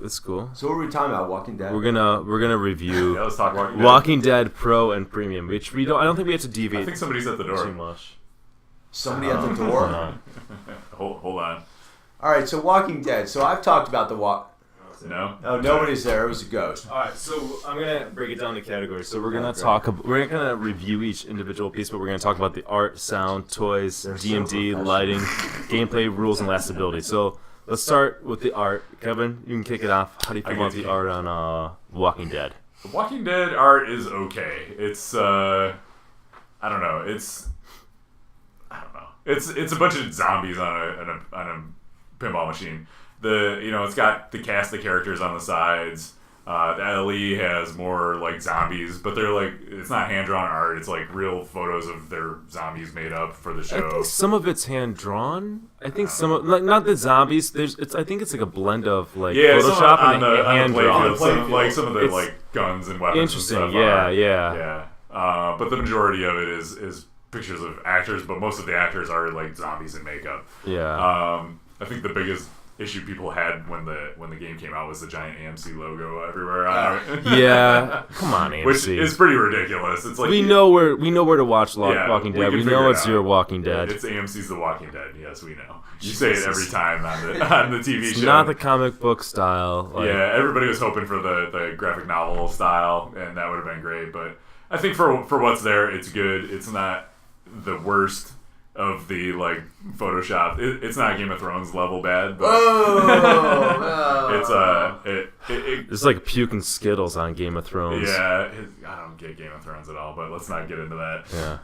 That's cool. So what were we talking about? Walking Dead? We're gonna review Yeah, let's talk Walking Dead Pro and Premium, which we don't. I don't think we have to deviate. I think somebody's at the door. Too much. Somebody at the door? Hold on. All right, so Walking Dead. So I've talked about the No? Oh, nobody's there. It was a ghost. All right, so I'm gonna break it down to categories. So we're gonna review each individual piece, but we're gonna talk about the art, sound, toys, DMD, lighting, gameplay rules, and last ability. So let's start with the art. Kevin, you can kick it off. How do you feel about the art on Walking Dead? The Walking Dead art is okay. It's I don't know. It's a bunch of zombies on a pinball machine. It's got the cast of characters on the sides. The LE has more like zombies, but they're like, it's not hand drawn art. It's like real photos of their zombies made up for the show. I think some of it's hand drawn. I think some of, like, not the zombies. I think it's like a blend of like Photoshop and hand drawn. Some of the like guns and weapons. Interesting. And stuff Yeah. But the majority of it is pictures of actors, but most of the actors are like zombies in makeup. Yeah. I think the biggest issue people had when the game came out was the giant AMC logo everywhere. Yeah, come on, AMC. Which is pretty ridiculous. It's like we know where to watch Walking Dead. We know it's your Walking Dead. It's AMC's The Walking Dead. Yes, we know. You say it every time on the TV show. Not the comic book style. Yeah, everybody was hoping for the graphic novel style, and that would have been great. But I think for what's there, it's good. It's not the worst of the like Photoshop. It's not Game of Thrones level bad, but it's like puking Skittles on Game of Thrones. Yeah, I don't get Game of Thrones at all, but let's not get into that. Yeah.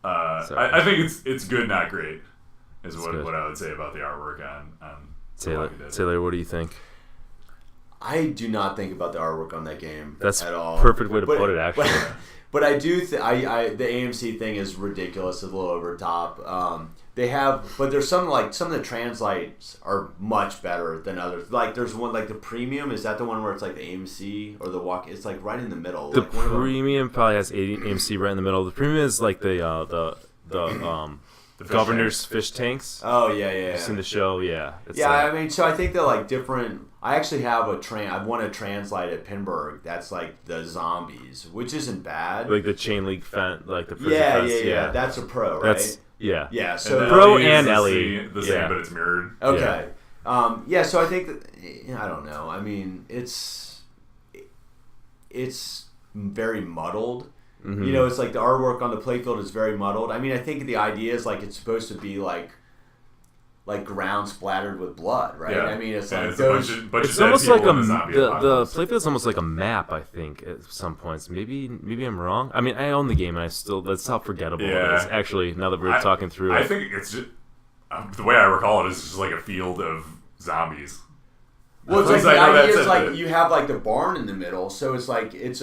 I think it's good, not great, is what I would say about the artwork on Taylor, what do you think? I do not think about the artwork on that game at all. Perfect way to put it, actually. But I do the AMC thing is ridiculous. It's a little over the top. But there's some of the translights are much better than others. Like there's one like the premium. Is that the one where it's like the AMC or the walk? It's like right in the middle. The premium probably has AMC right in the middle. The premium is like the governor's fish tanks. Oh yeah. It's in the show, yeah. I mean, so I think they're like different. I actually have I won a translite at Pinburg. That's like the zombies, which isn't bad. Like the chain link fence, like the prison fence. Yeah. That's a pro, right? Yeah. So pro and LE, the same, but it's mirrored. Okay. Yeah. So I think that I don't know. I mean, it's very muddled. Mm-hmm. It's like the artwork on the playfield is very muddled. I mean, I think the idea is like it's supposed to be like ground splattered with blood, right? Yeah. I mean, it's like it's those. It's almost like the playfield's almost like a map. I think at some points. Maybe I'm wrong. I mean, I own the game, and that's how forgettable it is. Actually, now that we're talking through I think it's just the way I recall it is just like a field of zombies. Well, it's like the idea is like you have like the barn in the middle, so it's like it's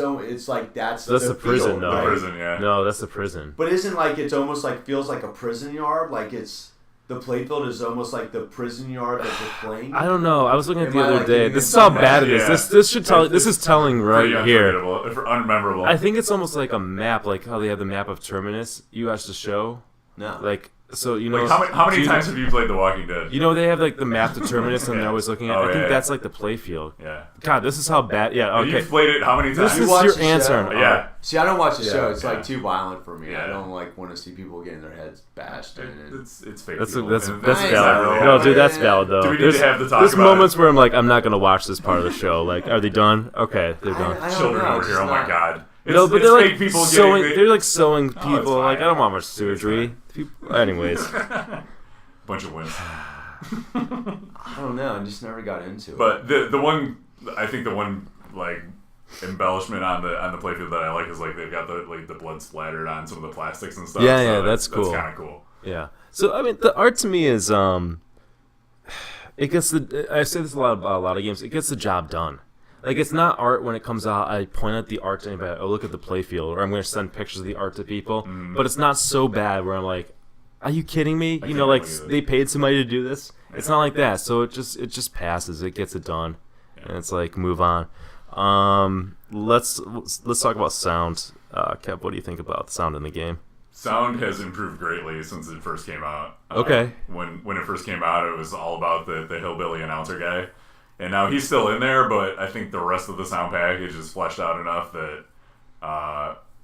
like that's the prison. Field, no, right? The prison, yeah. No, that's the prison. But isn't like it's almost like feels like a prison yard? Like it's the playfield is almost like the prison yard that you're playing. I don't know. I was looking at the other day. This is how bad it is. This should tell. This is telling right here. Unmemorable. I think it's almost like a map, like how they have the map of Terminus. You watched the show? No. Like. So how many times have you played The Walking Dead? They have like the map to Terminus, and they're always looking at. I think that's like the playfield. Yeah. God, this is how bad. Yeah. Okay. You've played it how many times? This is your answer. Yeah. See, I don't watch the show. It's like too violent for me. Yeah. I don't like want to see people getting their heads bashed. It's fake. That's people. valid. Exactly. No, dude, that's valid though. Do we need to have the talk There's about moments where I'm like, I'm not gonna watch this part of the show. Like, are they done? Okay, they're done. Children over here. Oh my god. No, but they're like people sewing. They're like sewing people. Oh, like, I don't want much surgery. Anyways, bunch of wimps. I don't know. I just never got into it. But the one like embellishment on the playfield that I like is like they've got the blood splattered on some of the plastics and stuff. Yeah, that's cool. That's kind of cool. Yeah. So I mean, the art to me is it gets I say this a lot about a lot of games. It gets the job done. Like, it's not art when it comes out. I point out the art to anybody. Oh, look at the playfield. Or I'm going to send pictures of the art to people. But it's not so bad where I'm like, are you kidding me? Like, they paid somebody to do this? Yeah. It's not like that. So it just passes. It gets it done. Yeah. And it's like, move on. Let's talk about sound. Kev, what do you think about the sound in the game? Sound has improved greatly since it first came out. Okay. When it first came out, it was all about the hillbilly announcer guy. And now he's still in there, but I think the rest of the sound package is fleshed out enough that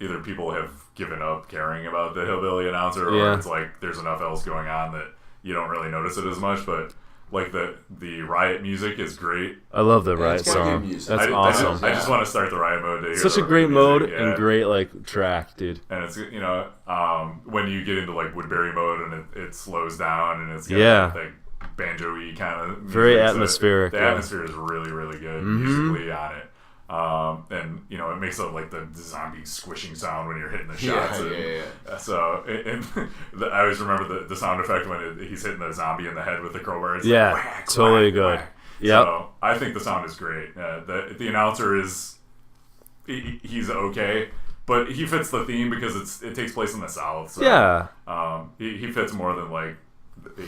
either people have given up caring about the hillbilly announcer, or it's like there's enough else going on that you don't really notice it as much. But like the Riot music is great. I love the Riot it's got good song. music. That's awesome. I just want to start the Riot mode to hear Such a the great music, mode yeah. and great like track, dude. And it's when you get into like Woodbury mode and it slows down and it's got like banjo-y kind of music, very atmospheric. The atmosphere is really really good musically on it. And it makes like the zombie squishing sound when you're hitting the shots. So I always remember the sound effect when he's hitting the zombie in the head with the crowbar. It's like, whack, totally whack, good. Whack. Yep. So I think the sound is great. The announcer is he's okay, but he fits the theme because it takes place in the South. So, he fits more than like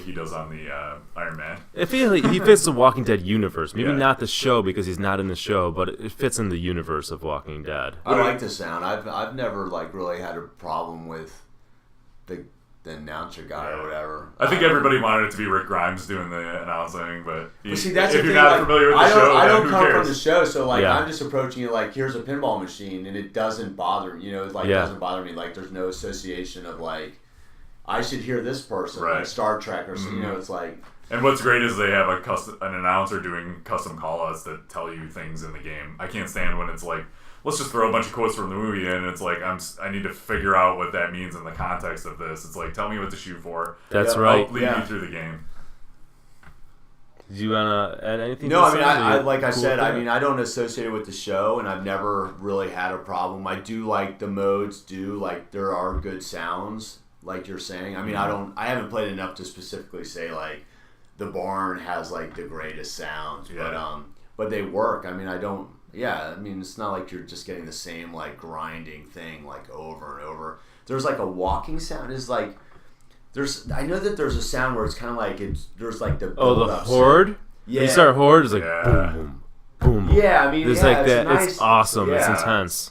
he does on the Iron Man. I feel like he fits the Walking Dead universe. Maybe not the show because he's not in the show, but it fits in the universe of Walking Dead. I like the sound. I've never like really had a problem with the announcer guy or whatever. I think everybody wanted it to be Rick Grimes doing the announcing, but see, that's if the you're thing, not familiar with the show, I don't who come cares? from the show, so like I'm just approaching it like here's a pinball machine, and it doesn't bother me. It doesn't bother me. Like there's no association of like I should hear this person like Star Trek or something. It's like. And what's great is they have an announcer doing custom call-outs that tell you things in the game. I can't stand when it's like, let's just throw a bunch of quotes from the movie in, and it's like I need to figure out what that means in the context of this. It's like, tell me what to shoot for. That's right. I'll lead you through the game. Do you want to add anything? No, I mean, I like I said, I mean, I don't associate it with the show, and I've never really had a problem. I do like the modes. There are good sounds, like you're saying. I mean, I haven't played enough to specifically say like the barn has like the greatest sounds, but they work. I mean, I mean, it's not like you're just getting the same like grinding thing like over and over. There's like a walking sound. Is like I know that there's a sound where it's kind of like there's like the the horde. Sound. Yeah, when you start horde, it's like boom, boom, boom. Yeah, I mean, there's like that. Nice. It's awesome. Yeah. It's intense.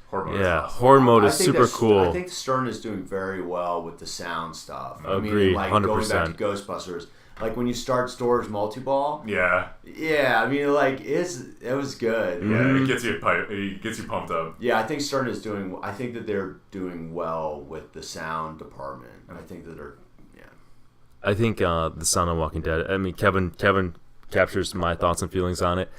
Horde mode is awesome. Horde mode is super cool. I think Stern is doing very well with the sound stuff. Agreed, I mean, like 100%. going back to Ghostbusters. Like when you start Storage Multi-Ball. Yeah. Yeah, I mean, like it was good. Yeah, it gets you pumped up. Yeah, I think Stern is doing. I think that they're doing well with the sound department. I think that they're. Yeah. I think the sound of Walking Dead. I mean, Kevin captures my thoughts and feelings on it.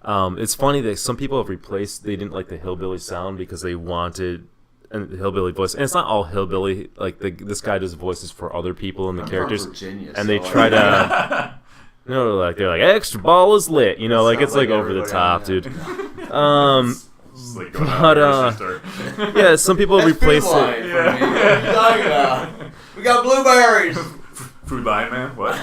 It's funny that some people have replaced. They didn't like the hillbilly sound because they wanted. And the hillbilly voice, and it's not all hillbilly. Like this guy does voices for other people and the characters, from Virginia, and they try to, like they're like extra ball is lit, like it's like over the top, dude. Like but yeah, some people That's replace Food Line it. for me. What are you talking about? We got blueberries. Food Line, man. What?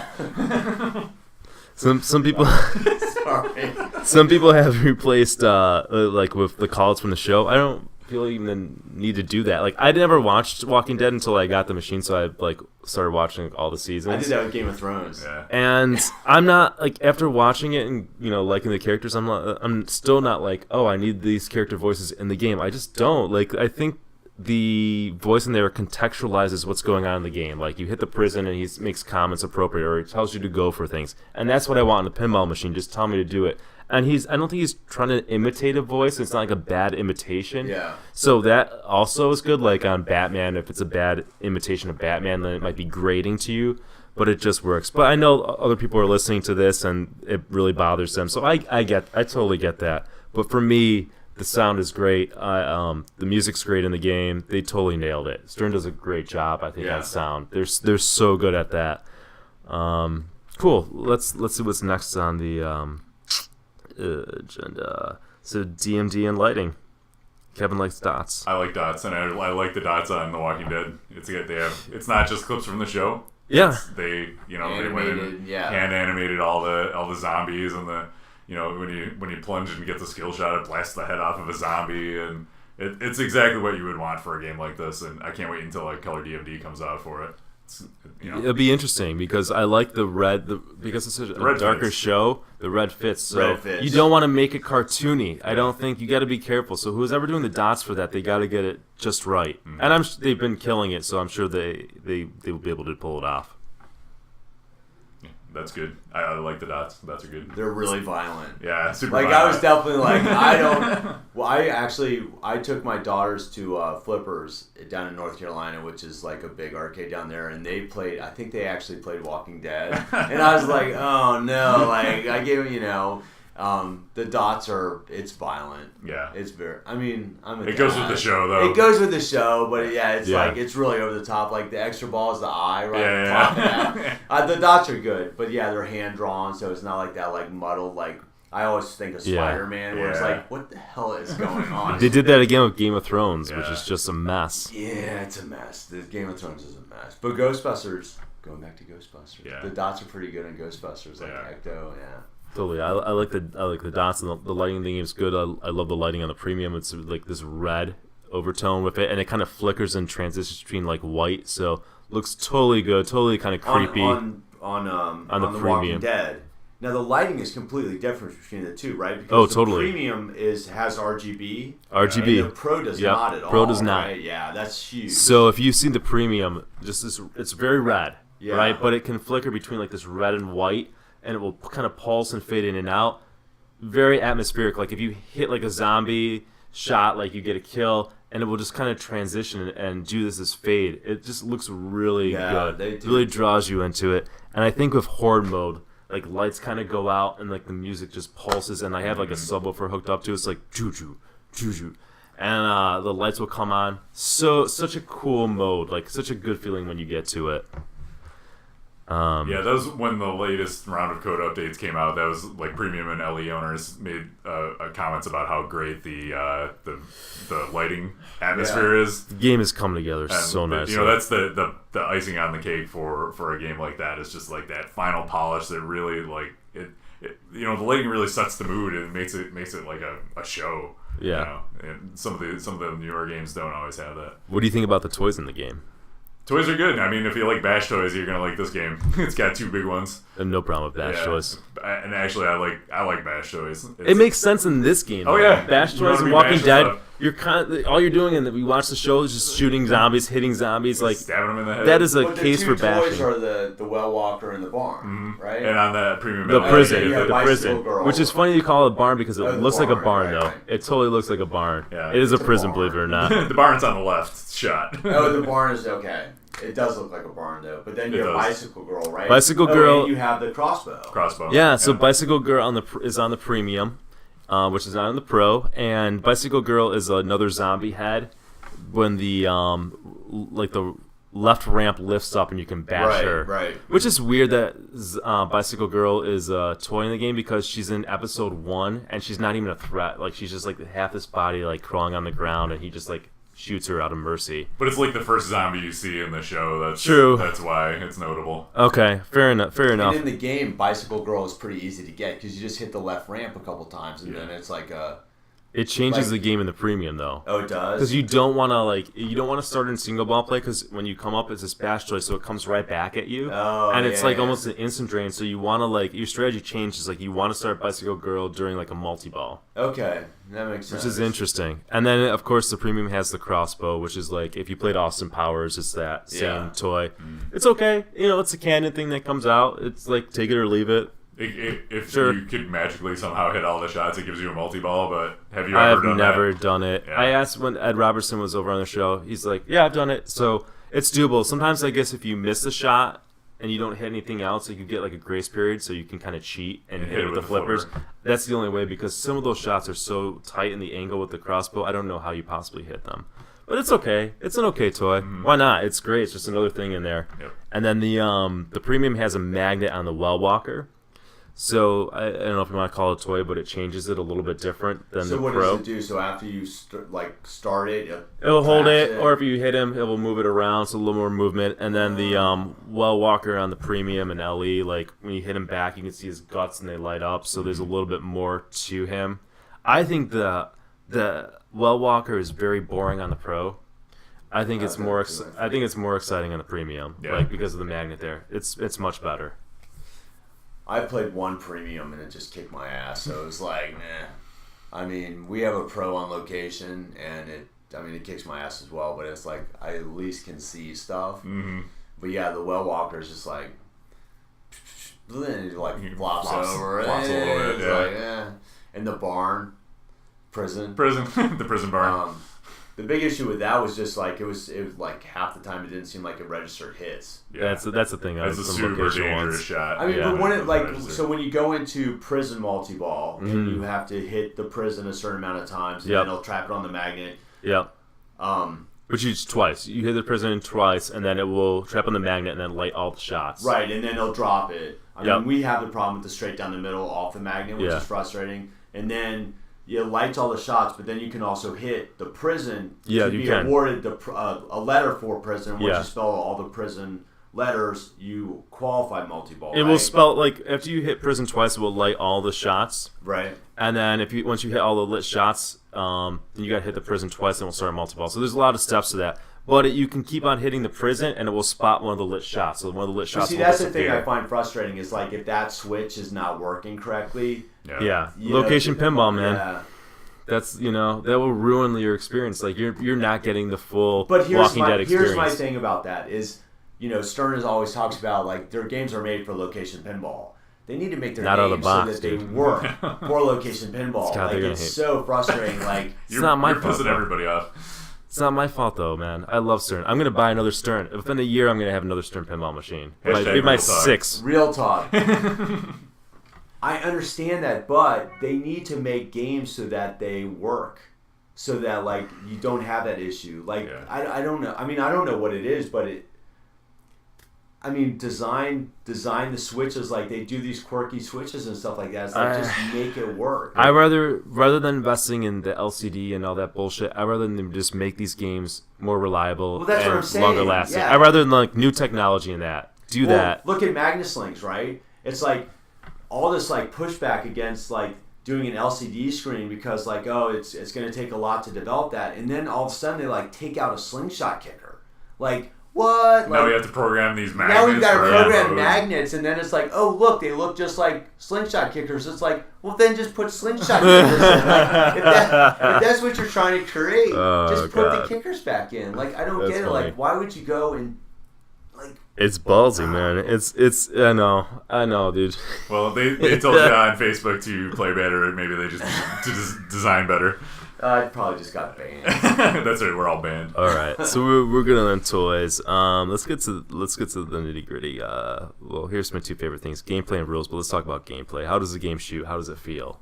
Some people. Sorry. Some people have replaced like with the calls from the show. I don't feel even the need to do that. Like I never watched Walking Dead until I got the machine, so I like started watching all the seasons. I did that with Game of Thrones. Yeah. And I'm not like after watching it and liking the characters, I'm still not like, oh, I need these character voices in the game. I just don't. Like I think the voice in there contextualizes what's going on in the game. Like you hit the prison and he makes comments appropriate, or he tells you to go for things, and that's what I want in the pinball machine. Just tell me to do it. And I don't think he's trying to imitate a voice. It's not like a bad imitation. Yeah. So that also is good. Like on Batman, if it's a bad imitation of Batman, then it might be grating to you, but it just works. But I know other people are listening to this and it really bothers them. So I totally get that. But for me, the sound is great. The music's great in the game. They totally nailed it. Stern does a great job, I think, on sound. They're so good at that. Cool. Let's see what's next on the agenda. So DMD and lighting. Kevin likes dots. I like dots, and I like the dots on The Walking Dead. It's not just clips from the show. Yeah. They Animated, went in, hand animated all the zombies, and the when you plunge and get the skill shot, it blasts the head off of a zombie, and it's exactly what you would want for a game like this. And I can't wait until like Color DMD comes out for it. It'll be interesting because I like the red because it's a darker show. The red fits, so you don't want to make it cartoony. I don't think you got to be careful. So who's ever doing the dots for that, they got to get it just right. Mm-hmm. And they've been killing it, so I'm sure they will be able to pull it off. That's good. I like the dots. The dots are good. They're really violent. Yeah, super Like violent. I was definitely like I don't. Well, I took my daughters to Flippers down in North Carolina, which is like a big arcade down there, and they played. I think they actually played Walking Dead, and I was like, oh no! Like I gave the dots it's violent. Yeah. It's very. I mean, It goes with the show though. It goes with the show, but like it's really over the top. Like the extra ball is the eye, right? Yeah. The dots are good, but yeah, they're hand drawn, so it's not like that like muddled like. I always think of Spider-Man, where it's like, what the hell is going on? They did that again with Game of Thrones, which is just a mess. Yeah, it's a mess. The Game of Thrones is a mess. But Ghostbusters, going back to Ghostbusters, the dots are pretty good in Ghostbusters, like Ecto, Totally, I like the dots and the lighting in the game is good. I love the lighting on the premium. It's like this red overtone with it, and it kind of flickers and transitions between like white, so looks totally good, totally kind of creepy. On the premium. Walking Dead. Now the lighting is completely different between the two, right? Because totally. The premium has RGB. RGB. And the Pro does not at all. Pro does not. Right? Yeah, that's huge. So if you've seen the premium, it's very red, right? But it can flicker between like this red and white, and it will kind of pulse and fade in and out. Very atmospheric. Like if you hit like a zombie shot, like you get a kill, and it will just kind of transition and do this fade. It just looks really good. It really draws you into it. And I think with Horde mode, like lights kind of go out and like the music just pulses, and I have like a subwoofer hooked up to it. It's like juju, and the lights will come on. Such a cool mode, like such a good feeling when you get to it. That was when the latest round of code updates came out. That was like premium and LE owners made comments about how great the lighting atmosphere is. The game is coming together so nicely. That's the icing on the cake for a game like that. It's just like that final polish that really like it the lighting really sets the mood and makes it like a show. Yeah. And some of the newer games don't always have that. What do you think about the toys in the game? Toys are good. I mean, if you like Bash toys, you're gonna like this game. It's got two big ones. No problem with Bash toys. And actually, I like Bash toys. It makes sense in this game. Oh yeah, Bash toys and Walking Dead. You're all you're doing, and we watch the show is just shooting zombies, hitting zombies, like stabbing them in the head. That is a case for bashing. The two toys are the Well Walker and the barn, right? And on the premium, the prison, the prison, girl. Which is funny you call it a barn because it looks like a barn though. Right. It totally looks like a barn. Yeah, it is a prison, barn. believe it or not. The barn's on the left shot. Oh, the barn is okay. It does look like a barn though, but then you have Bicycle Girl, right? Bicycle Girl. And you have the crossbow. Yeah, so Bicycle Girl is on the premium, which is not on the Pro, and Bicycle Girl is another zombie head. When the the left ramp lifts up and you can bash her, right? Which is weird that Bicycle Girl is a toy in the game because she's in episode 1 and she's not even a threat. Like she's just like half this body like crawling on the ground, and he just like shoots her out of mercy. But it's like the first zombie you see in the show. That's true. That's why it's notable. Okay, fair enough. And in the game, Bicycle Girl is pretty easy to get because you just hit the left ramp a couple times, and then it's like a. It changes the game in the premium though. Oh, it does. Because you don't want to start in single ball play because when you come up, it's this bash choice, so it comes right back at you. Oh, and it's almost an instant drain. So you want to your strategy changes. Like you want to start Bicycle Girl during like a multi ball. Okay, that makes sense. Which is interesting. And then of course the premium has the crossbow, which is like if you played Austin Powers, it's that same toy. It's okay. It's a canon thing that comes out. It's like take it or leave it. If you could magically somehow hit all the shots, it gives you a multi-ball, but have you ever done that? I've never done it. Yeah. I asked when Ed Robertson was over on the show. He's like, yeah, I've done it. So it's doable. Sometimes I guess if you miss a shot and you don't hit anything else, you get like a grace period so you can kind of cheat and hit it with the flippers. That's the only way because some of those shots are so tight in the angle with the crossbow, I don't know how you possibly hit them. But it's okay. It's an okay toy. Why not? It's great. It's just another thing in there. Yep. And then the premium has a magnet on the Well Walker. So I don't know if you want to call it a toy, but it changes it a little bit different than the Pro. So what does it do? So after you start it, it'll hold it, or if you hit him, it will move it around, so a little more movement. And then the Well Walker on the Premium and LE, like when you hit him back, you can see his guts and they light up. So there's a little bit more to him. I think the Well Walker is very boring on the Pro. I think it's more. I think it's more exciting on the Premium, because of the magnet there. It's much better. I played one premium and it just kicked my ass. So it was like, meh. I mean, we have a Pro on location and it kicks my ass as well. But it's like I at least can see stuff. Mm-hmm. But yeah, the Well Walker is just like then it like He flops flops over. a little bit, It's yeah. like, And the barn, prison. The prison barn. The big issue with that was just like it was like half the time it didn't seem like it registered hits. Yeah. That's the thing. That's a some super location dangerous ones. shot. I mean, Yeah. but when it like Register. so when you go into prison multi-ball and Mhm. you have to hit the prison a certain amount of times and Yep. then they'll trap it on the magnet. Yeah. Um, Which is twice. You hit the prison twice, and then it will trap on the magnet and then light all the shots. right, and then they'll drop it. I Yep. mean, we have the problem with the straight down the middle off the magnet, which Yeah. is frustrating. And then it lights all the shots, but then you can also hit the prison Yeah, to you be can. awarded a letter for prison. Once Yeah. you spell all the prison letters, you qualify multi-ball. It will spell like after you hit prison twice, it will light all the shots, right. and then once you hit all the lit shots, then you gotta hit the prison twice, and it will start a multi-ball. So there's a lot of steps to that. But you can keep on hitting the prison, and it will spot one of the lit shots. So one of the lit But shots. see, will that's the thing disappear. I find frustrating is like if that switch is not working correctly. Yeah, you know, location pinball, man. Yeah. That's that will ruin your experience. Like you're not getting the full But Walking Dead experience. here's my thing about that is, Stern always talks about like their games are made for location pinball. They need to make their Not out of the games box, so that they dude. work for location pinball. God, they're Like gonna it's hate- so frustrating. Like It's not my You're fault, pissing though. everybody off. It's not my fault though, man. I love Stern. I'm gonna buy another Stern. Within a year, I'm gonna have another Stern pinball machine. Hashtag Be my real talk. 6. real talk. I understand that, but they need to make games so that they work, so that like you don't have that issue. Like Yeah. I don't know. I mean, I don't know what it is, but design the switches like they do these quirky switches and stuff like that. It's like just make it work. I rather than investing in the LCD and all that bullshit, I rather than just make these games more reliable Well, that's and what I'm saying. longer lasting. Yeah. I rather than like new technology in that. Do Well, that. Look at Magnus Links, right? It's like all this like pushback against like doing an LCD screen because like it's going to take a lot to develop that, and then all of a sudden they like take out a slingshot kicker. Like what? Now Like, we have to program these magnets. now we've got to for program every magnets, and then it's like, oh look, they look just like slingshot kickers. It's like, well then just put slingshot kickers in. Like, if that's what you're trying to create, Oh, just put God. the kickers back in. Like I don't That's get it. funny. Like why would you go and like It's ballsy, man. It's I know, dude. Well, they told you on Facebook to play better. Maybe they just design better. I probably just got banned. That's right. We're all banned. All right, so we're good on toys. Let's get to the nitty gritty. Well, here's my 2 favorite things: gameplay and rules. But let's talk about gameplay. How does the game shoot? How does it feel?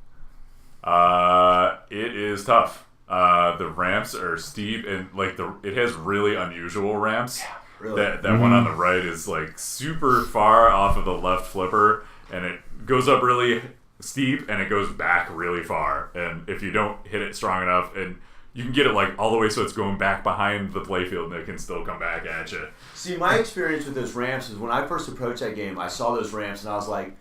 It is tough. The ramps are steep and like it has really unusual ramps. Really? That one on the right is like super far off of the left flipper, and it goes up really steep and it goes back really far. And if you don't hit it strong enough, and you can get it like all the way so it's going back behind the playfield, and it can still come back at you. See, my experience with those ramps is when I first approached that game, I saw those ramps and I was like,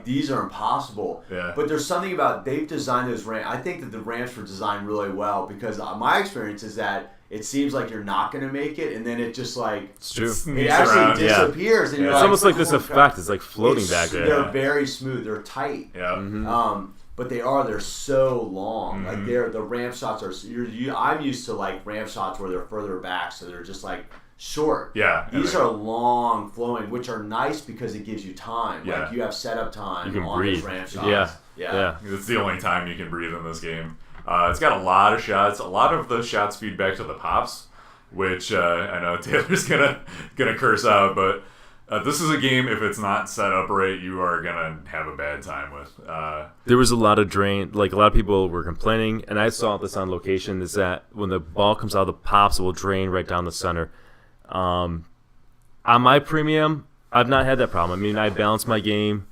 these are impossible. Yeah. But there's something about they've designed those ramps. I think that the ramps were designed really well because my experience is that it seems like you're not going to make it, and then it just like It's true. it Sneaks actually around. disappears, and Yeah. you're It's like, almost like this "Oh, effect. God." It's like floating It's- back there. They're very smooth. They're tight. Yeah. But they're so long. Like Mhm. the ramp shots are. I'm used to like ramp shots where they're further back, so they're just like short. Yeah. and These they- are long flowing, which are nice because it gives you time. Yeah. Like you have setup time You can on breathe. those ramp shots. Yeah. It's the only time you can breathe in this game. It's got a lot of shots. A lot of those shots feed back to the pops, which I know Taylor's gonna curse out, but this is a game. If it's not set up right, you are gonna have a bad time with. There was a lot of drain. Like a lot of people were complaining, and I saw this on location. Is that when the ball comes out of the pops, it will drain right down the center. On my premium, I've not had that problem. I mean, I balance my game,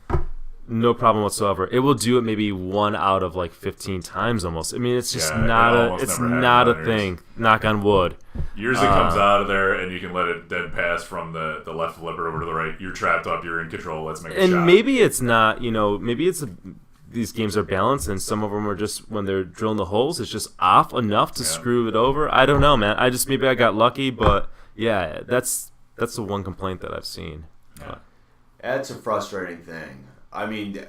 no problem whatsoever. It will do it maybe 1 out of like 15 times almost. I mean, it's just Yeah, it not almost it's never not a happens on yours. thing. Knock on wood. Yours it comes out of there, and you can let it dead pass from the left flipper over to the right. You're trapped up. You're in control. Let's make a And shot. maybe it's not. Maybe it's these games are balanced, and some of them are just when they're drilling the holes, it's just off enough to screw it over. I don't know, man. Maybe I got lucky, but yeah, that's the one complaint that I've seen. Yeah. That's a frustrating thing. I mean,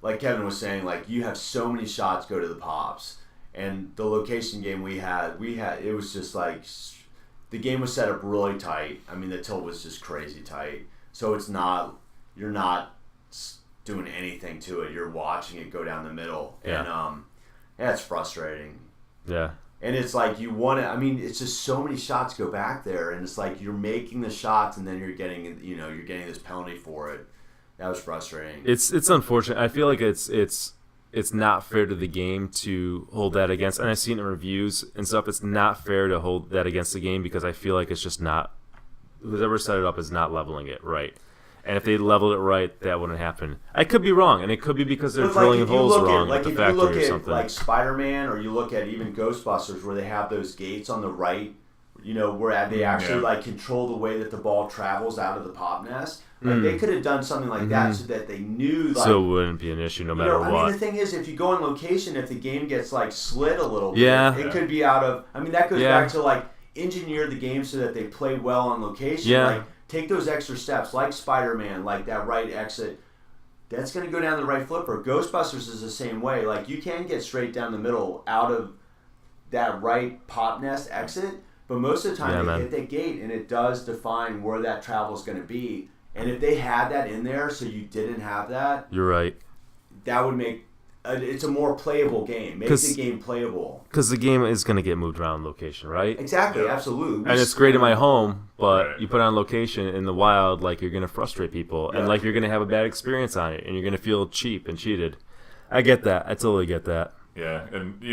like Kevin was saying, like you have so many shots go to the pops, and the location game we had it was just like the game was set up really tight. I mean, the tilt was just crazy tight. so it's not you're not doing anything to it. You're watching it go down the middle, and yeah, it's frustrating. Yeah. And it's like you want to. I mean, it's just so many shots go back there, and it's like you're making the shots, and then you're getting this penalty for it. That was frustrating. It's unfortunate. I feel like it's not fair to the game to hold that against. And I've seen in reviews and stuff. It's not fair to hold that against the game because I feel like it's just not. Whoever set it up is not leveling it right. And if they leveled it right, that wouldn't happen. I could be wrong, and it could be because they're drilling holes wrong at the factory or something. Like Spider-Man, or you look at even Ghostbusters, where they have those gates on the right, where they actually like control the way that the ball travels out of the pop nest. Like they could have done something like that so that they knew. Like, so it wouldn't be an issue no matter what. I mean, the thing is, if you go on location, if the game gets like slid a little bit, it could be out of. I mean, that goes back to like engineer the game so that they play well on location. Yeah. Like, take those extra steps, like Spider-Man, like that right exit. That's going to go down the right flipper. Ghostbusters is the same way. Like, you can get straight down the middle out of that right pop nest exit, but most of the time they hit that gate, and it does define where that travel is going to be. And if they had that in there so you didn't have that, you're right. That would make it's a more playable game. Make the game playable. Because the game is going to get moved around location, right? Exactly, absolutely. And it's great in my home, but you put it on location in the wild, like you're going to frustrate people, and like you're going to have a bad experience on it, and you're going to feel cheap and cheated. I get that. I totally get that. Yeah, and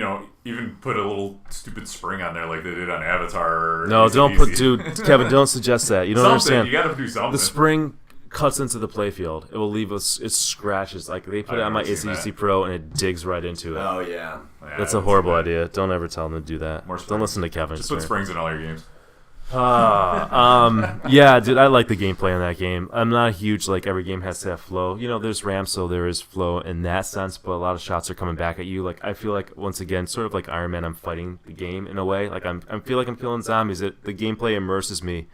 even put a little stupid spring on there like they did on Avatar. No, don't put, dude, Kevin, don't suggest that. You don't understand. You got to do something. The spring cuts into the playfield. It will leave us. It scratches. Like they put it on my ACDC Pro, and it digs right into it. Oh yeah, that's a horrible idea. Don't ever tell them to do that. Don't listen to Kevin. Just put springs in all your games. Yeah, dude, I like the gameplay in that game. I'm not a huge like every game has to have flow. There's RAM, so there is flow in that sense, but a lot of shots are coming back at you. Like I feel like once again, sort of like Iron Man, I'm fighting the game in a way. Like I feel like I'm killing zombies. The gameplay immerses me.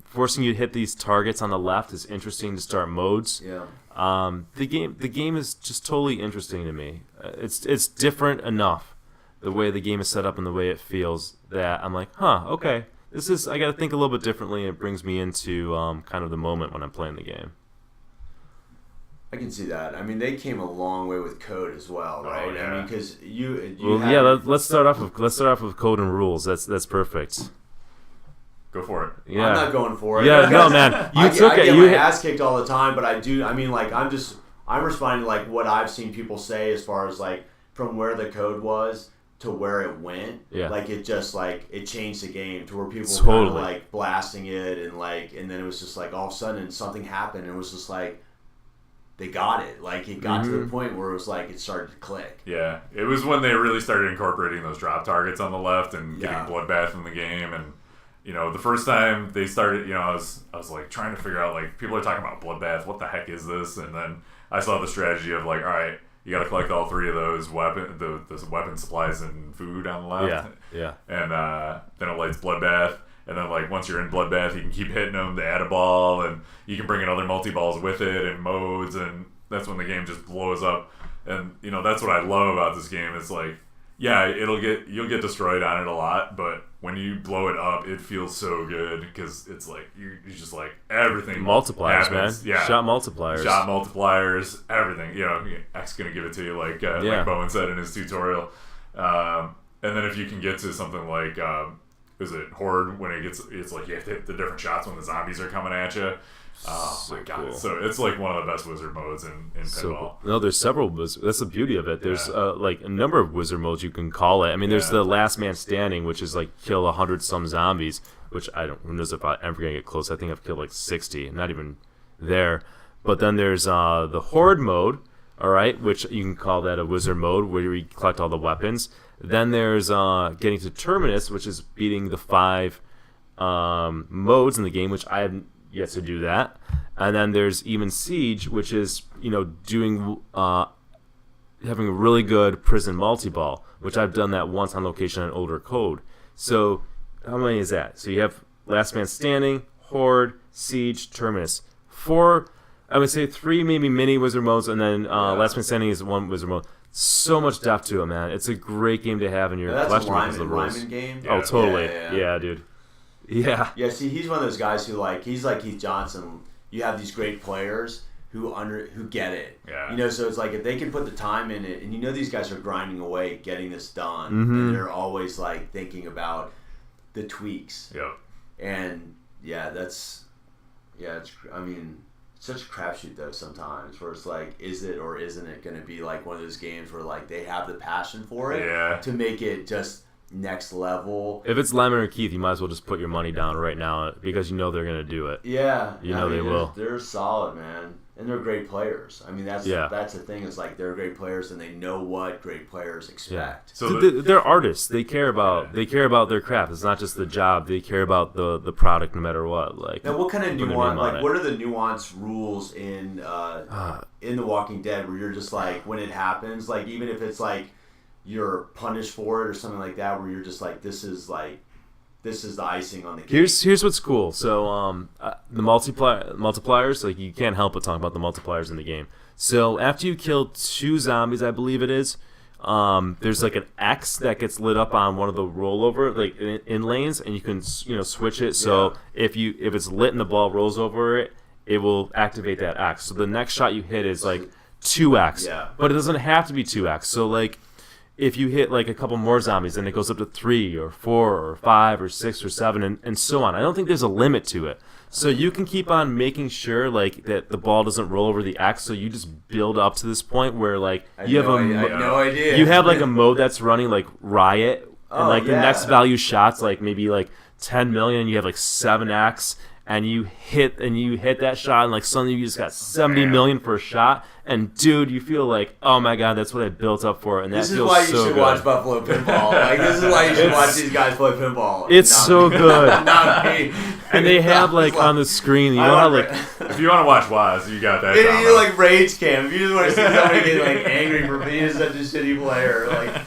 Forcing you to hit these targets on the left is interesting to start modes. Yeah. The game is just totally interesting to me. It's different enough, the way the game is set up and the way it feels, that I'm like, okay. I got to think a little bit differently, and it brings me into kind of the moment when I'm playing the game. I can see that. I mean, they came a long way with code as well, right? Oh, yeah. I mean, because let's start off with code and rules. That's perfect. Go for it. Yeah. I'm not going for it. Yeah, no, man. I get my ass kicked all the time, but I do. I mean, like, I'm responding to like what I've seen people say as far as like from where the code was to where it went. Yeah. Like it just like it changed the game to where people were Totally. kind of like blasting it and then it was just like all of a sudden something happened and it was just like they got it. Like it got to the point where it was like it started to click. Yeah, it was when they really started incorporating those drop targets on the left and getting Bloodbath in the game. And the first time they started, I was like trying to figure out, like, people are talking about Bloodbath. What the heck is this? And then I saw the strategy of like, all right, you got to collect all three of those weapon supplies and food on the left. Yeah. And then it lights Bloodbath. And then, like, once you're in Bloodbath, you can keep hitting them to add a ball, and you can bring in other multi-balls with it and modes, and that's when the game just blows up. And, that's what I love about this game. It's like, yeah, you'll get destroyed on it a lot, but when you blow it up, it feels so good, because it's like, you're just like, everything multipliers, happens. man. Yeah. Shot multipliers, everything. X going to give it to you, like Bowen said in his tutorial. And then if you can get to something like... is it Horde, when it's like you have to hit the different shots when the zombies are coming at you. Oh my god! Cool. So it's like one of the best wizard modes in pinball. No, there's several. That's the beauty of it. There's like a number of wizard modes you can call it. I mean, there's the Last Man Standing, which is like kill 100 some zombies, which who knows if I'm ever gonna get close. I think I've killed like 60, not even there. But then there's the Horde mode, all right, which you can call that a wizard mode, where you collect all the weapons. Then there's getting to Terminus, which is beating the 5 modes in the game, which I haven't yet to do that. And then there's even Siege, which is doing having a really good prison multi-ball, which I've done that once on location on older code. So how many is that? So you have Last Man Standing, Horde, Siege, Terminus. 4, I would say 3 maybe mini wizard modes, and then Last Man Standing is 1 wizard mode. So much depth to it, man. It's a great game to have in your collection because of the rules. Ryman game? Oh, totally. Yeah, dude. Yeah. Yeah, see, he's one of those guys who, like, he's like Keith Johnson. you have these great players who get it. Yeah. So it's like if they can put the time in it, and these guys are grinding away getting this done, and they're always like thinking about the tweaks. Yep. And it's such a crapshoot though sometimes, where it's like, is it or isn't it going to be like one of those games where like they have the passion for it to make it just next level. If it's Lemon or Keith, you might as well just put your money down right now because they're going to do it. Yeah. They will. They're solid, man. And they're great players. I mean, that's the thing. Is like they're great players, and they know what great players expect. Yeah. So they're artists. They care about their craft. It's not just the job. They care about the product, no matter what. Like now, what kind of nuance? Like, what are the nuanced rules in The Walking Dead where you're just like, when it happens, like even if it's like you're punished for it or something like that, where you're just like, this is the icing on the cake. Here's what's cool. So the multipliers, like you can't help but talk about the multipliers in the game. So after you kill 2 zombies, I believe it is, there's like an X that gets lit up on one of the rollover like in lanes, and you can switch it. So if it's lit and the ball rolls over it, it will activate that X. So the next shot you hit is like 2X, but it doesn't have to be 2X. So like, if you hit like a couple more zombies, then it goes up to 3 or 4 or 5 or 6 or 7 and so on. I don't think there's a limit to it. So you can keep on making sure like that the ball doesn't roll over the X. So you just build up to this point where like I have no idea. You have like a mode that's running like Riot, and like the next value shots like maybe like 10 million. You have like 7X. And you hit that shot, and like suddenly you just got 70 million for a shot, and dude, you feel like, oh my god, that's what I built up for, and that feels so good. This is why you should watch Buffalo Pinball. Like this is why you should watch these guys play pinball. It's so good. Not me. And they have like on the screen, you know how like if you want to watch Waz, you got that. You like rage cam. If you just want to see somebody get like angry for being such a shitty player, like.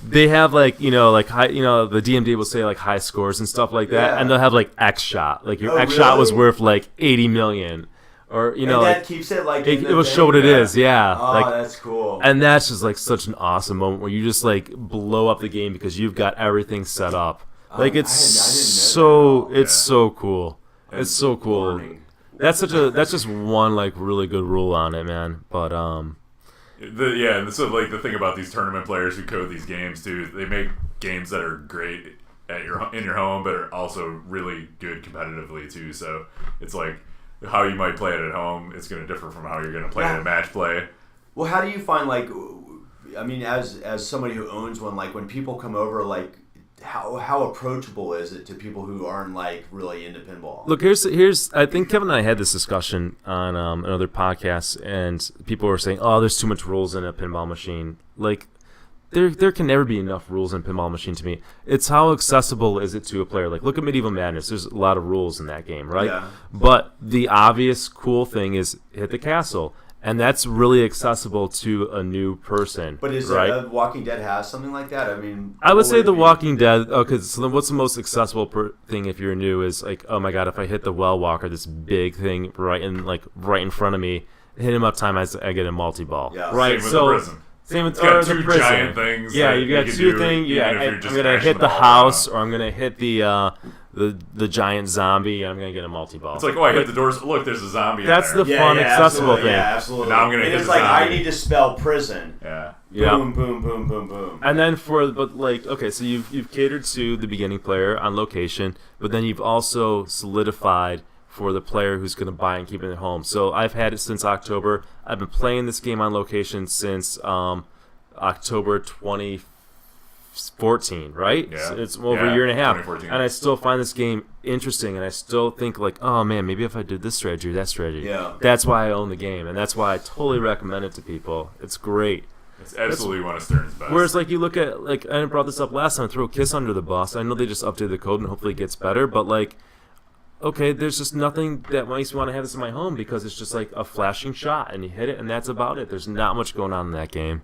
They have like like high, the DMD will say like high scores and stuff like that, and they'll have like X shot, like your X shot was worth like 80 million, or and that like, keeps it like it will show what it is, Oh, like, that's cool. And that's just like such an awesome moment where you just like blow up the game because you've got everything set up. Like it's so cool. It's so cool. That's just one like really good rule on it, man. But so like the thing about these tournament players who code these games too, they make games that are great in your home, but are also really good competitively too. So it's like how you might play it at home, it's going to differ from how you're going to play it at match play. Well, how do you find like, I mean, as somebody who owns one, like when people come over, like how approachable is it to people who aren't like really into pinball? Look, here's I think Kevin and I had this discussion on another podcast, and people were saying, "Oh, there's too much rules in a pinball machine." Like, there can never be enough rules in a pinball machine to me. It's how accessible is it to a player? Like, look at Medieval Madness. There's a lot of rules in that game, right? Yeah. But the obvious cool thing is hit the castle. And that's really accessible to a new person. But is right? it Walking Dead has something like that? I mean, I would say The Walking Dead. Okay, so then what's the most accessible thing if you're new is like, oh my god, if I hit the Well Walker, this big thing right in front of me, hit him up time, I get a multi-ball. Yeah. Right. Same with the prison. Same with it's got the two prison. Giant things. Yeah, you've got two things. Yeah, I'm gonna hit the house, or I'm gonna hit the giant zombie, and I'm gonna get a multi-ball. It's like, oh, I hit the doors. Look, there's a zombie. That's the fun, accessible thing. Yeah, absolutely. Now I'm gonna hit it's the like zombie. I need to spell prison. Yeah. Boom, boom, boom, boom, boom. And then so you've catered to the beginning player on location, but then you've also solidified for the player who's going to buy and keep it at home. So I've had it since October. I've been playing this game on location since October 2014, right? Yeah. So it's over a year and a half. 2014. And I still find this game interesting, and I still think like, oh man, maybe if I did this strategy or that strategy. Yeah. That's why I own the game, and that's why I totally recommend it to people. It's great. It's absolutely one of Stern's best. Whereas, like, you look at, like, I brought this up last time, throw Kiss under the bus. I know they just updated the code and hopefully it gets better, but, like, okay, there's just nothing that makes me want to have this in my home because it's just, like, a flashing shot and you hit it and that's about it. There's not much going on in that game.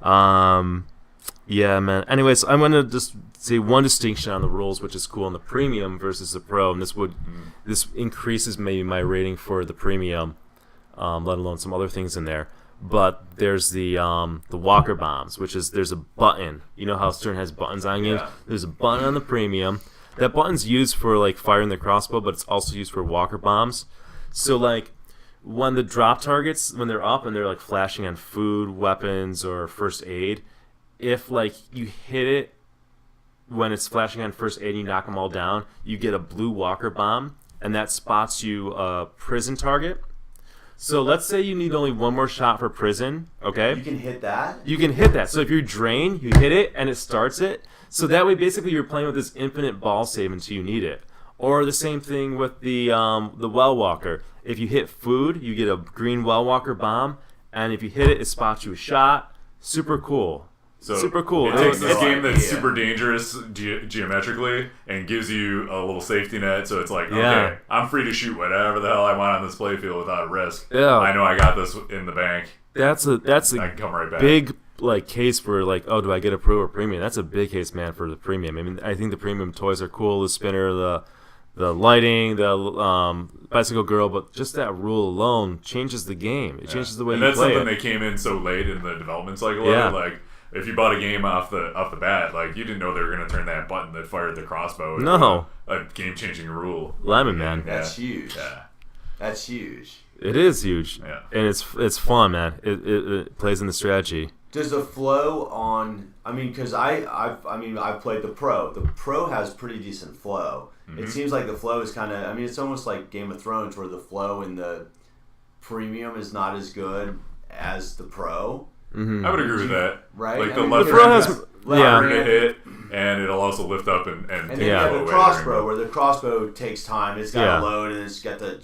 Yeah, man. Anyways, I'm going to just say one distinction on the rules, which is cool on the premium versus the pro, and this increases maybe my rating for the premium, let alone some other things in there. But there's the Walker bombs, which is there's a button. You know how Stern has buttons on games? Yeah. There's a button on the premium. That button's used for like firing the crossbow, but it's also used for Walker bombs. So like when the drop targets, when they're up and they're like flashing on food, weapons, or first aid, if like you hit it when it's flashing on first aid and you knock them all down, you get a blue walker bomb, and that spots you a prison target. So let's say you need only one more shot for prison, okay? You can hit that? You can hit that. So if you're drained, you hit it and it starts it. So that way basically you're playing with this infinite ball save until you need it. Or the same thing with the well walker. If you hit food, you get a green well walker bomb, and if you hit it, it spots you a shot. Super cool. So super cool. It takes this no game that's idea. super dangerous geometrically and gives you a little safety net. So it's like, Yeah. okay, I'm free to shoot whatever the hell I want on this playfield without risk. Yeah. I know I got this in the bank. That's I a can come right back. big like case for like, oh, do I get a pro or premium? That's a big case, man, for the premium. I mean, I think the premium toys are cool. The spinner, the lighting, the bicycle girl, but just that rule alone changes the game. It changes the way and you that's play something it. they came in so late in the development cycle. Yeah. Of it. Like if you bought a game off the bat, like you didn't know they were going to turn that button that fired the crossbow into No. a game changing rule. Lemon, man. That's huge. Yeah. That's huge. It is huge, Yeah. and it's fun, man. It plays in the strategy. Does the flow on? I mean, because I've played the pro. The pro has pretty decent flow. Mm-hmm. It seems like the flow is kind of. I mean, it's almost like Game of Thrones, where the flow in the premium is not as good as the pro. I would agree with that. Right? Like I the mean, left the pro hand has- is yeah. harder to hit, and it'll also lift up and And then take you Yeah. have flow the away. crossbow, where the crossbow takes time. It's got Yeah. a load, and it's got the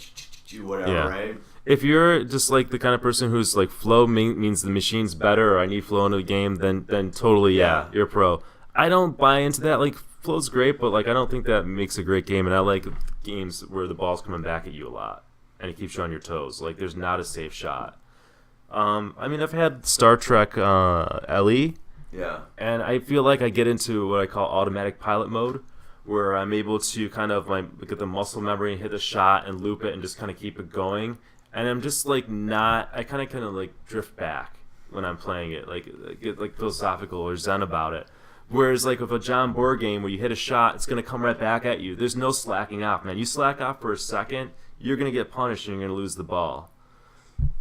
whatever, Yeah. right? If you're just like the kind of person who's like flow means the machine's better, or I need flow into the game, then totally Yeah. you're pro. I don't buy into that. Like flow's great, but like I don't think that makes a great game. And I like games where the ball's coming back at you a lot and it keeps you on your toes. Like there's not a safe shot. I mean, I've had Star Trek LE, Yeah. and I feel like I get into what I call automatic pilot mode, where I'm able to kind of get the muscle memory and hit the shot and loop it and just kind of keep it going. And I'm just like I kind of like drift back when I'm playing it, like get like philosophical or zen about it. Whereas like with a John Bohr game where you hit a shot, it's gonna come right back at you. There's no slacking off, man. You slack off for a second, you're gonna get punished and you're gonna lose the ball.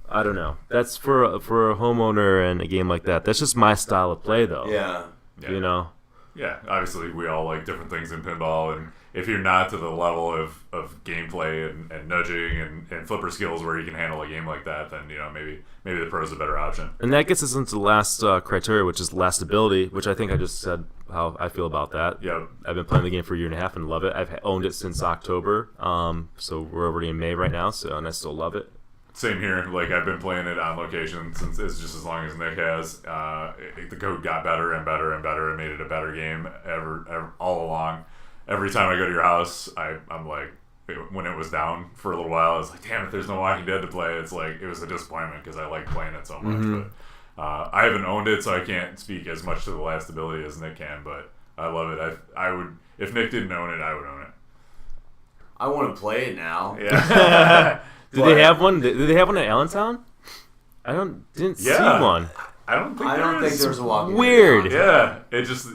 I don't know. That's for a homeowner and a game like that. That's just my style of play, though. Yeah. Yeah. You know. Yeah, obviously we all like different things in pinball, and if you're not to the level of gameplay and nudging and flipper skills where you can handle a game like that, then maybe the pro's a better option. And that gets us into the last criteria, which is lastability, which I think I just said how I feel about that. Yeah, I've been playing the game for a year and a half and love it. I've owned it since October, so we're already in May right now, and I still love it. same here. Like I've been playing it on location since it's just as long as Nick has. The code got better and better and better and made it a better game ever all along. Every time I go to your house, I'm like, when it was down for a little while, I was like, damn it, there's no Walking Dead to play. It's like, it was a disappointment because I like playing it so much. But I haven't owned it, so I can't speak as much to the last ability as Nick can, but I love it. I would, if Nick didn't own it, I would own it. I want to play it now. Yeah. Did they have one? Did they have one at Allentown? Didn't see Yeah. one. I don't think I don't there think is. there's a Walking Weird. Dead.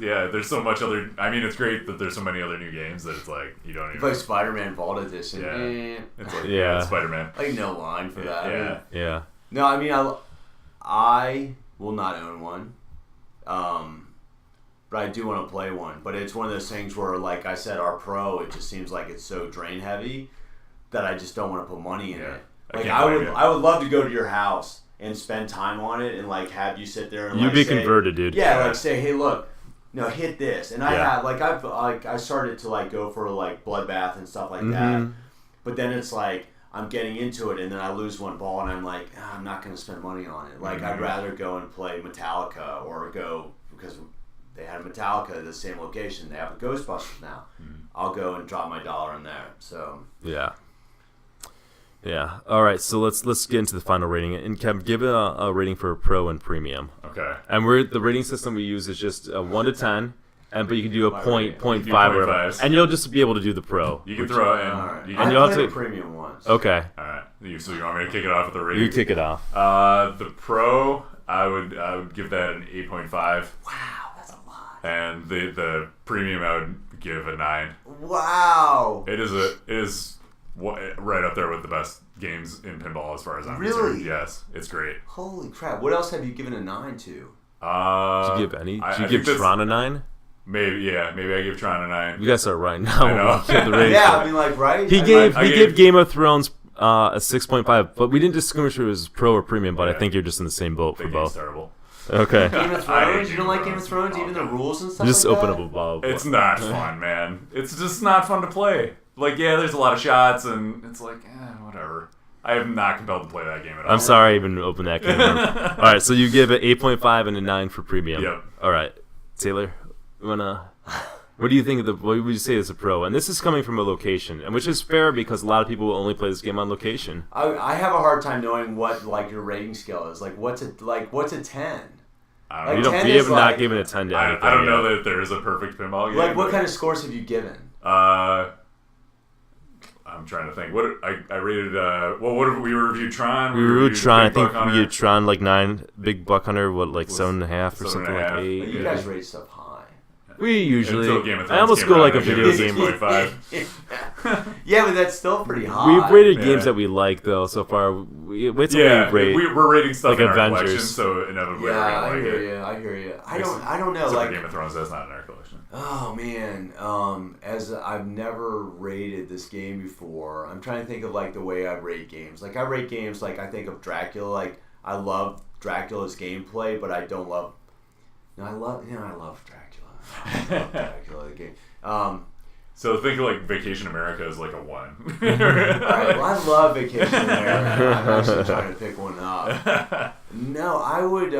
Yeah, there's so much other. I mean, it's great that there's so many other new games that it's like you don't You even. play Spider-Man Vault Edition. Yeah. It's like Yeah. Spider-Man. Like no line for that. Yeah. Yeah. No, I mean I will not own one, but I do want to play one. But it's one of those things where, like I said, our pro, it just seems like it's so drain heavy that I just don't want to put money in Yeah. it. I Like can't I blame would, you. I would love to go to your house and spend time on it and like have you sit there and You'd like, be say, converted, dude. Yeah, Yeah. like say, hey, look, hit this, and I Yeah. have I started to like go for like Bloodbath and stuff like that, but then it's like I'm getting into it and then I lose one ball and I'm like, I'm not going to spend money on it. Like I'd rather go and play Metallica or go because they had Metallica at the same location. They have the Ghostbusters now. I'll go and drop my dollar in there. So Yeah. Yeah. All right. So let's get into the final rating. And Kevin, give it a rating for pro and premium. Okay. And the rating system we use is just 1 to 10, but you can do a My point, rating. point You five, do whatever. 0.5s. And you'll just be able to do the pro. You can which- throw it in. all right, You And can, you'll I have played to- a premium once. Okay. all right. So you want me to kick it off with the rating? You kick it off. The pro, I would give that an 8.5, Wow, that's a lot. and the premium I would give a 9. Wow. It is right up there with the best games in pinball as far as I'm Really? concerned. Yes, it's great. Holy crap! What else have you given a 9 to? Did you give any? I Did you think give Tron a 9? Maybe I give Tron a 9. You guys are right now. I know. We'll the rating. Yeah, I mean, like, right? He I gave mean, he gave Game of Thrones a 6.5, but we didn't distinguish if it was pro or premium. But I Yeah. think you're just in the same boat The for game's both. terrible. Okay, Game of I hate Thrones. You don't like Game of Thrones? Even the rules and stuff. just like open that? up a bottle. It's not fun, man. It's just not fun to play. Like, yeah, there's a lot of shots, and it's like, whatever. I am not compelled to play that game at all. I'm sorry I even opened that can. All right, so you give it 8.5 and a 9 for premium. Yep. All right, Taylor, what do you think of the? What would you say is a pro? And this is coming from a location, and which is fair because a lot of people will only play this game on location. I have a hard time knowing what like your rating scale is. Like, what's a 10? I Like, don't know. 10 We is have not like- given a 10 to I anything don't know yet. that there is a perfect pinball game. Like, what but, kind of scores have you given? I'm trying to think. What I rated. What have we reviewed? Tron. We reviewed Tron. I Big think Buck we Hunter. did Tron like 9. Big Buck Hunter, what, like Was 7.5 or something 7.5. like 8. Like, you guys rate stuff high. We usually. Until Game of Thrones I almost came go out, like a I gave video it game. 6.5. Yeah, but that's still pretty high. We've rated Yeah. games that we like though so far. Wait till Yeah, we rate. we're rating stuff like in our Avengers. collection, so inevitably we're Yeah, gonna I like hear it. you. I hear you. I Except- don't know. Except Like, for Game of Thrones, that's not in our collection. oh man, as I've never rated this game before. I'm trying to think of like the way I rate games. Like I rate games like I think of Dracula. Like I love Dracula's gameplay, but I don't love. No, I love Dracula. I love Dracula the game. So think of like Vacation America as like a 1. All right, well, I love Vacation America. I'm actually trying to pick one up. No, I would.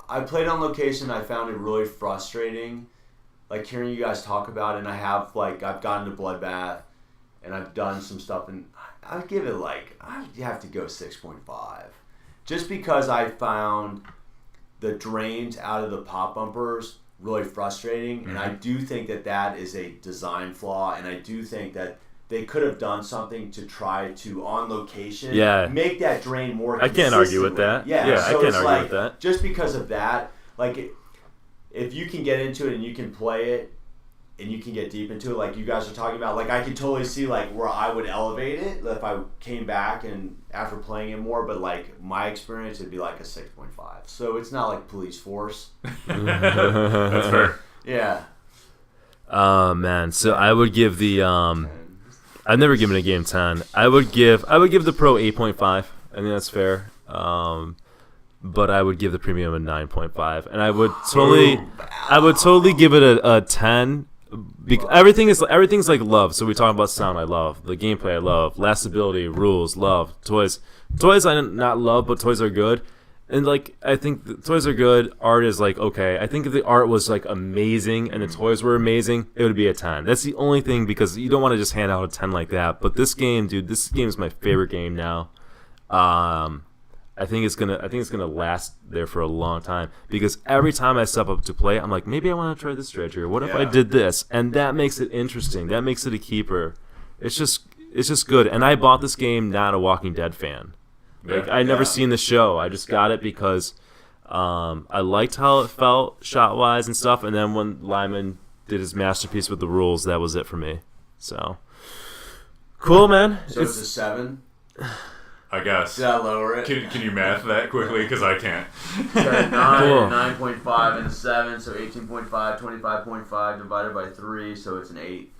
I played on location. I found it really frustrating, like hearing you guys talk about it. And I've gotten to Bloodbath, and I've done some stuff, and I'd give it you have to go 6.5, just because I found the drains out of the pop bumpers really frustrating, and I do think that is a design flaw, and I do think that they could have done something to try to, on location, make that drain more I can't argue with consistently. that. Yeah, I so can't it's argue with that. Just because of that, like, if you can get into it and you can play it, and you can get deep into it, like you guys are talking about, like I could totally see like where I would elevate it if I came back and after playing it more, but like my experience it'd be like a 6.5. So it's not like Police Force. That's fair. Yeah. Oh man, so I would give the I've never given a game 10. I would give the Pro 8.5. I think that's fair. But I would give the Premium a 9.5, and I would totally give it a 10. Everything's like love. So we talk about sound, I love the gameplay, I love lastability, rules, love toys. Toys I not love, but toys are good. And like I think the toys are good. Art is like okay. I think if the art was like amazing and the toys were amazing, it would be a 10. That's the only thing because you don't want to just hand out a 10 like that. But this game is my favorite game now. I think it's gonna last there for a long time because every time I step up to play, I'm like, maybe I want to try this stretcher. What if I did this? And that makes it interesting. That makes it a keeper. It's just good. And I bought this game not a Walking Dead fan. Like I never seen the show. I just got it because I liked how it felt shot wise and stuff. And then when Lyman did his masterpiece with the rules, that was it for me. So cool, man. So it's a 7. I guess. Did I lower it? Can you math that quickly? Because I can't. So 9, Cool. 9.5, and a 7, so 18.5, 25.5 divided by 3, so it's an 8.